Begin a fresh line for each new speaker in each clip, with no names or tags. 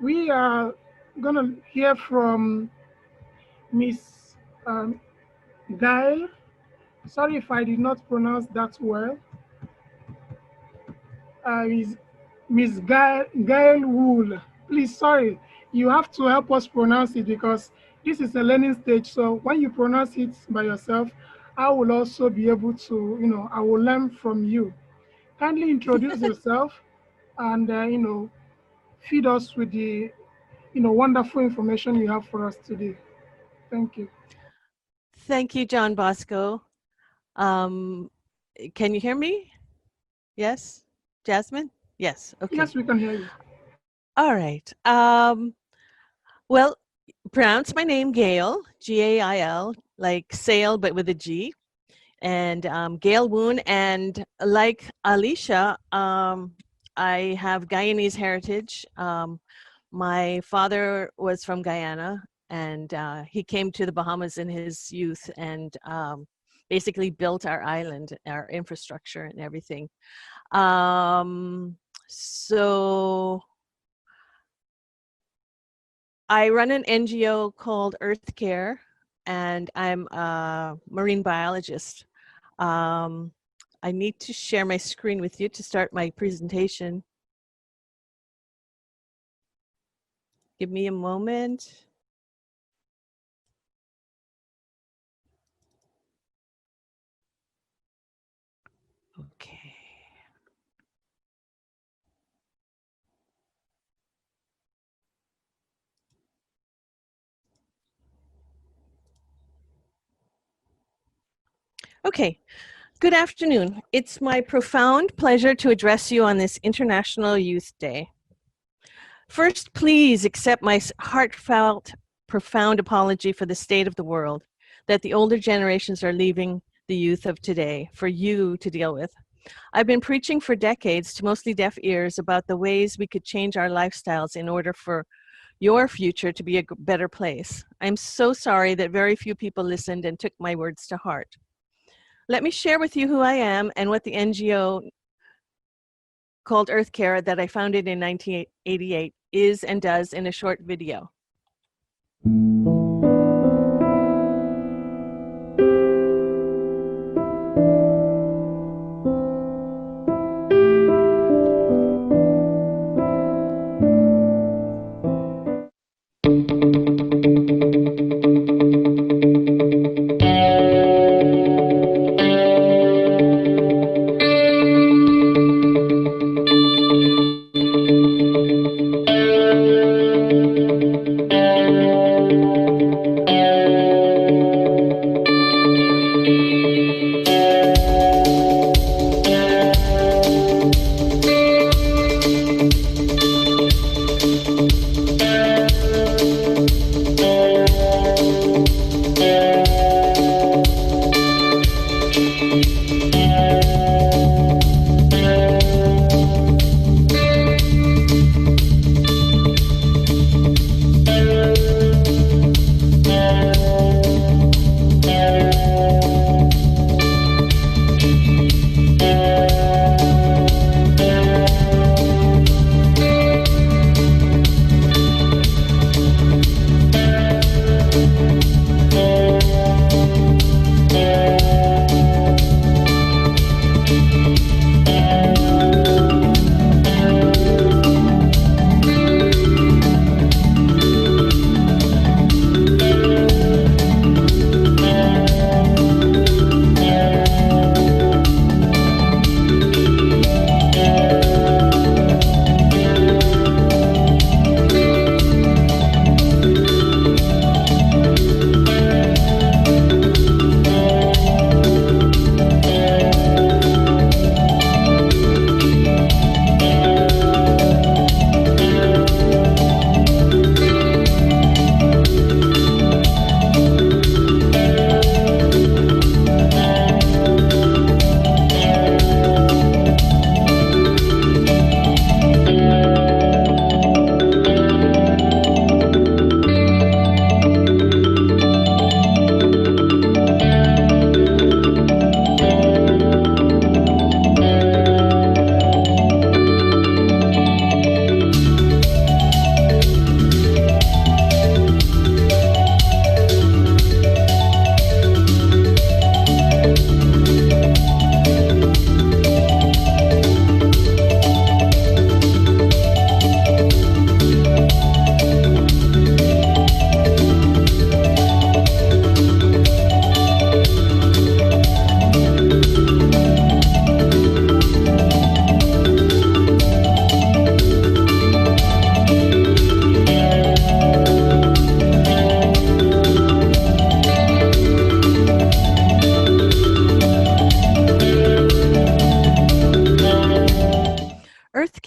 We are going to hear from Miss um, Gail. Sorry if I did not pronounce that well. Is Miss Gail Wool. Please, sorry, you have to help us pronounce it because this is a learning stage. So when you pronounce it by yourself, I will also be able to, I will learn from you. Kindly introduce yourself and, feed us with the, wonderful information you have for us today. Thank you.
Thank you, John Bosco. Um, can you hear me? Yes? Jasmine? Yes. Okay.
Yes, we can hear you.
All right. Well, pronounce my name Gail, Gail, like sail, but with a G. And Gail Woon. And like Alicia, I have Guyanese heritage. My father was from Guyana, and he came to the Bahamas in his youth and basically built our island, our infrastructure and everything. So I run an NGO called Earthcare, and I'm a marine biologist. Um, I need to share my screen with you to start my presentation. Give me a moment. Okay. Okay. Good afternoon. It's my profound pleasure to address you on this International Youth Day. First, please accept my heartfelt, profound apology for the state of the world that the older generations are leaving the youth of today for you to deal with. I've been preaching for decades to mostly deaf ears about the ways we could change our lifestyles in order for your future to be a better place. I'm so sorry that very few people listened and took my words to heart. Let me share with you who I am and what the NGO called Earthcare that I founded in 1988 is and does in a short video.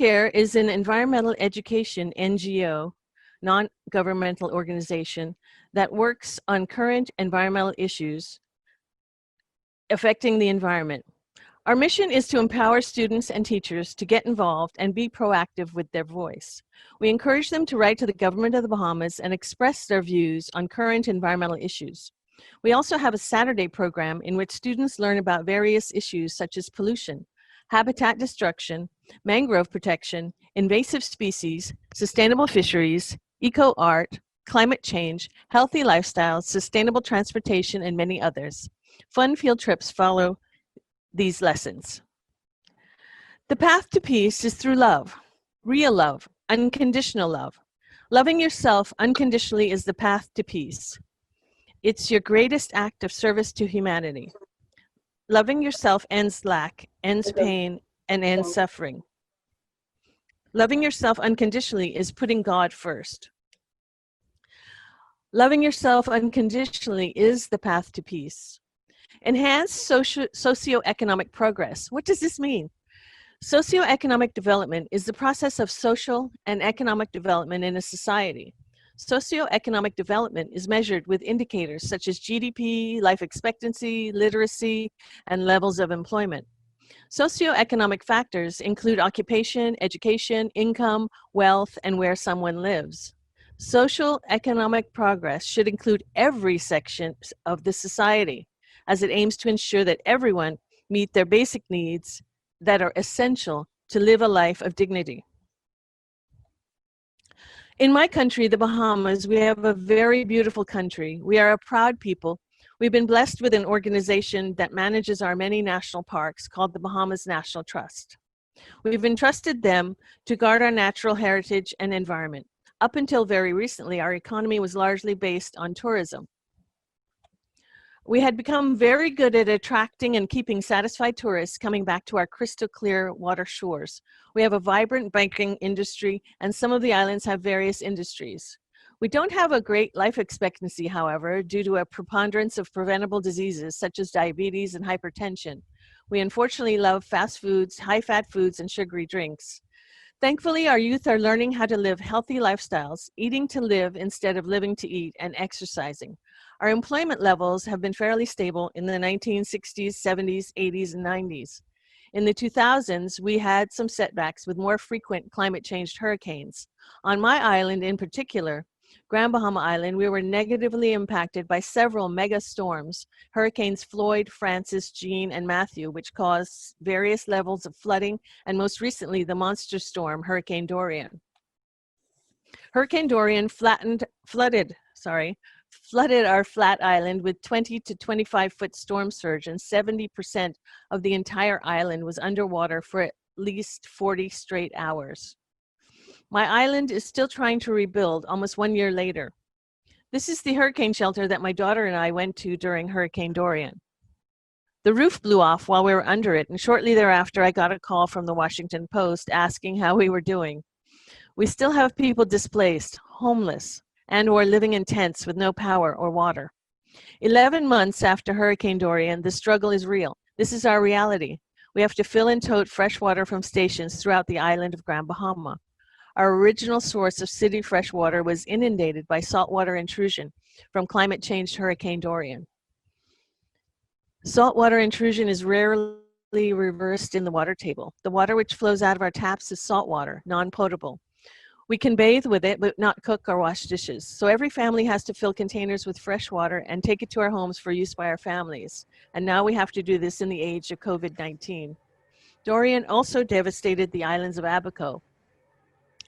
Earthcare is an environmental education NGO, non-governmental organization that works on current environmental issues affecting the environment. Our mission is to empower students and teachers to get involved and be proactive with their voice. We encourage them to write to the government of the Bahamas and express their views on current environmental issues. We also have a Saturday program in which students learn about various issues such as pollution, habitat destruction, mangrove protection, invasive species, sustainable fisheries, eco-art, climate change, healthy lifestyles, sustainable transportation, and many others. Fun field trips follow these lessons. The path to peace is through love, real love, unconditional love. Loving yourself unconditionally is the path to peace. It's your greatest act of service to humanity. Loving yourself ends lack, ends pain, and ends suffering. Loving yourself unconditionally is putting God first. Loving yourself unconditionally is the path to peace. Enhance socioeconomic progress. What does this mean? Socioeconomic development is the process of social and economic development in a society. Socioeconomic development is measured with indicators such as GDP, life expectancy, literacy, and levels of employment. Socioeconomic factors include occupation, education, income, wealth, and where someone lives. Social economic progress should include every section of the society, as it aims to ensure that everyone meet their basic needs that are essential to live a life of dignity. In my country, the Bahamas, we have a very beautiful country. We are a proud people. We've been blessed with an organization that manages our many national parks called the Bahamas National Trust. We've entrusted them to guard our natural heritage and environment. Up until very recently, our economy was largely based on tourism. We had become very good at attracting and keeping satisfied tourists coming back to our crystal clear water shores. We have a vibrant banking industry, and some of the islands have various industries. We don't have a great life expectancy, however, due to a preponderance of preventable diseases such as diabetes and hypertension. We unfortunately love fast foods, high-fat foods, and sugary drinks. Thankfully, our youth are learning how to live healthy lifestyles, eating to live instead of living to eat, and exercising. Our employment levels have been fairly stable in the 1960s, 70s, 80s, and 90s. In the 2000s, we had some setbacks with more frequent climate-changed hurricanes. On my island in particular, Grand Bahama Island, we were negatively impacted by several mega storms, Hurricanes Floyd, Francis, Jean, and Matthew, which caused various levels of flooding, and most recently, the monster storm, Hurricane Dorian. Hurricane Dorian flooded our flat island with 20 to 25-foot storm surge, and 70% of the entire island was underwater for at least 40 straight hours. My island is still trying to rebuild almost 1 year later. This is the hurricane shelter that my daughter and I went to during Hurricane Dorian. The roof blew off while we were under it, and shortly thereafter I got a call from the Washington Post asking how we were doing. We still have people displaced, homeless, and or living in tents with no power or water. 11 months after Hurricane Dorian, the struggle is real. This is our reality. We have to fill and tote fresh water from stations throughout the island of Grand Bahama. Our original source of city fresh water was inundated by saltwater intrusion from climate-changed Hurricane Dorian. Saltwater intrusion is rarely reversed in the water table. The water which flows out of our taps is saltwater, non-potable. We can bathe with it, but not cook or wash dishes. So every family has to fill containers with fresh water and take it to our homes for use by our families. And now we have to do this in the age of COVID-19. Dorian also devastated the islands of Abaco.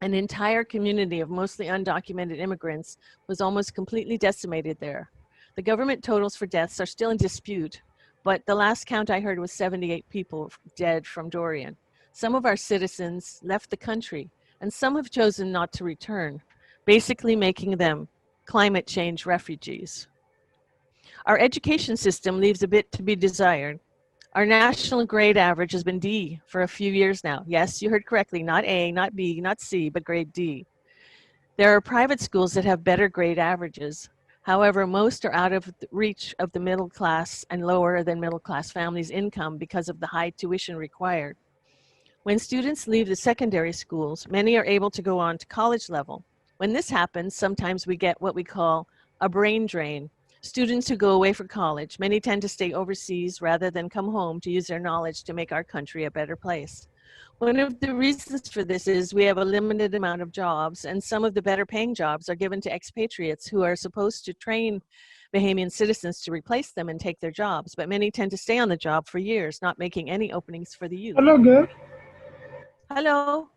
An entire community of mostly undocumented immigrants was almost completely decimated there. The government totals for deaths are still in dispute, but the last count I heard was 78 people dead from Dorian. Some of our citizens left the country, and some have chosen not to return, basically making them climate change refugees. Our education system leaves a bit to be desired. Our national grade average has been D for a few years now. Yes, you heard correctly, not A, not B, not C, but grade D. There are private schools that have better grade averages. However, most are out of reach of the middle class and lower than middle class families' income because of the high tuition required. When students leave the secondary schools, many are able to go on to college level. When this happens, sometimes we get what we call a brain drain. Students who go away for college, many tend to stay overseas rather than come home to use their knowledge to make our country a better place. One of the reasons for this is we have a limited amount of jobs, and some of the better paying jobs are given to expatriates who are supposed to train Bahamian citizens to replace them and take their jobs, but many tend to stay on the job for years, not making any openings for the youth.
Hello, girl.
Hello.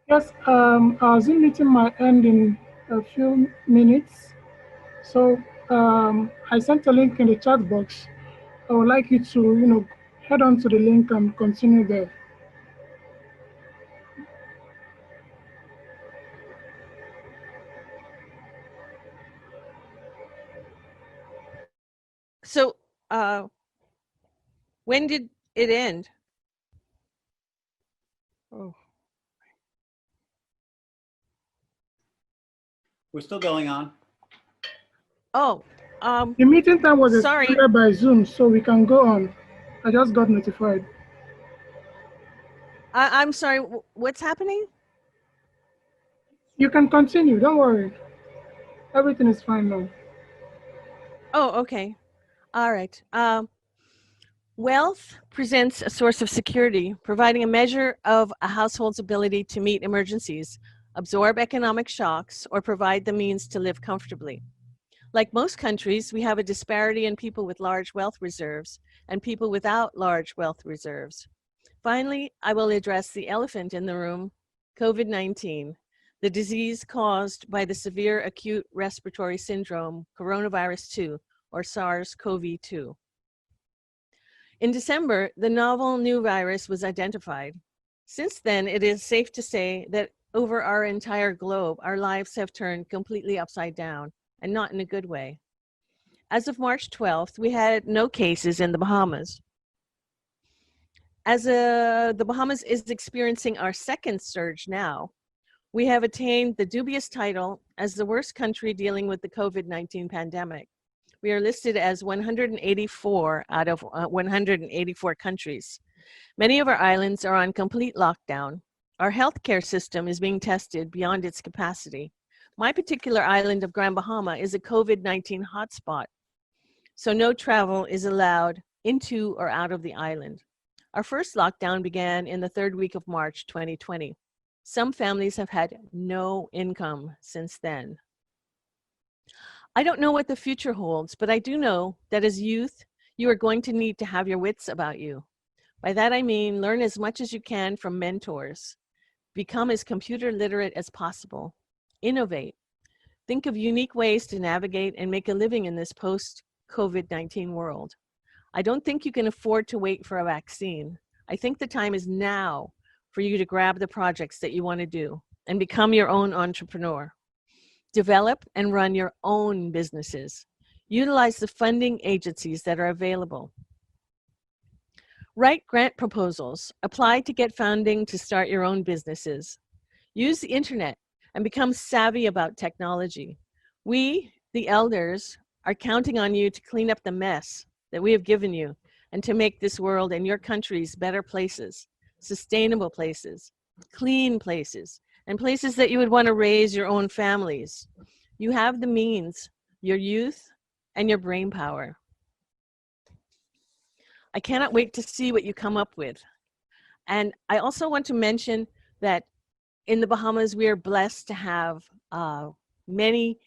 Yes, our Zoom meeting might end in a few minutes. So I sent a link in the chat box. I would like you to, head on to the link and continue there.
So, when did it end? Oh,
We're still going on.
oh,
The meeting time was
sorry.
extended by Zoom, so we can go on. I just got notified.
I'm sorry. What's happening?
You can continue. Don't worry. Everything is fine now.
Oh, okay. All right. Wealth presents a source of security, providing a measure of a household's ability to meet emergencies, absorb economic shocks, or provide the means to live comfortably. Like most countries, we have a disparity in people with large wealth reserves and people without large wealth reserves. Finally, I will address the elephant in the room, COVID-19, the disease caused by the severe acute respiratory syndrome, coronavirus 2, or SARS-CoV-2. In December, the novel new virus was identified. Since then, it is safe to say that over our entire globe, our lives have turned completely upside down, and not in a good way. As of March 12th, we had no cases in the Bahamas. As the Bahamas is experiencing our second surge now, we have attained the dubious title as the worst country dealing with the COVID-19 pandemic. We are listed as 184 out of 184 countries. Many of our islands are on complete lockdown. Our healthcare system is being tested beyond its capacity. My particular island of Grand Bahama is a COVID-19 hotspot, so no travel is allowed into or out of the island. Our first lockdown began in the third week of March 2020. Some families have had no income since then. I don't know what the future holds, but I do know that as youth, you are going to need to have your wits about you. By that I mean learn as much as you can from mentors. Become as computer literate as possible. Innovate. Think of unique ways to navigate and make a living in this post-COVID-19 world. I don't think you can afford to wait for a vaccine. I think the time is now for you to grab the projects that you want to do and become your own entrepreneur. Develop and run your own businesses. Utilize the funding agencies that are available. Write grant proposals. Apply to get funding to start your own businesses. Use the internet and become savvy about technology. We, the elders, are counting on you to clean up the mess that we have given you and to make this world and your countries better places, sustainable places, clean places, and places that you would want to raise your own families. You have the means, your youth, and your brain power. I cannot wait to see what you come up with. And I also want to mention that in the Bahamas, we are blessed to have many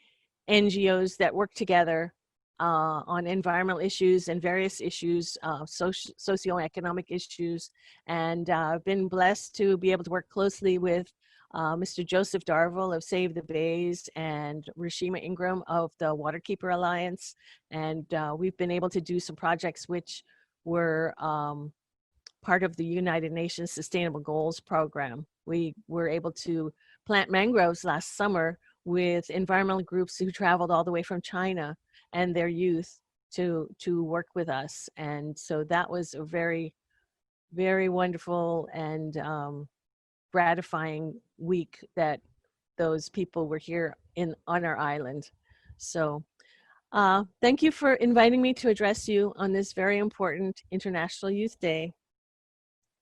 NGOs that work together on environmental issues and various issues, socioeconomic issues. And I've been blessed to be able to work closely with Mr. Joseph Darville of Save the Bays and Rashima Ingram of the Waterkeeper Alliance. And we've been able to do some projects which were part of the United Nations Sustainable Goals program. We were able to plant mangroves last summer with environmental groups who traveled all the way from China and their youth to work with us. And so that was a very, very wonderful and gratifying week that those people were here on our island. So thank you for inviting me to address you on this very important International Youth Day.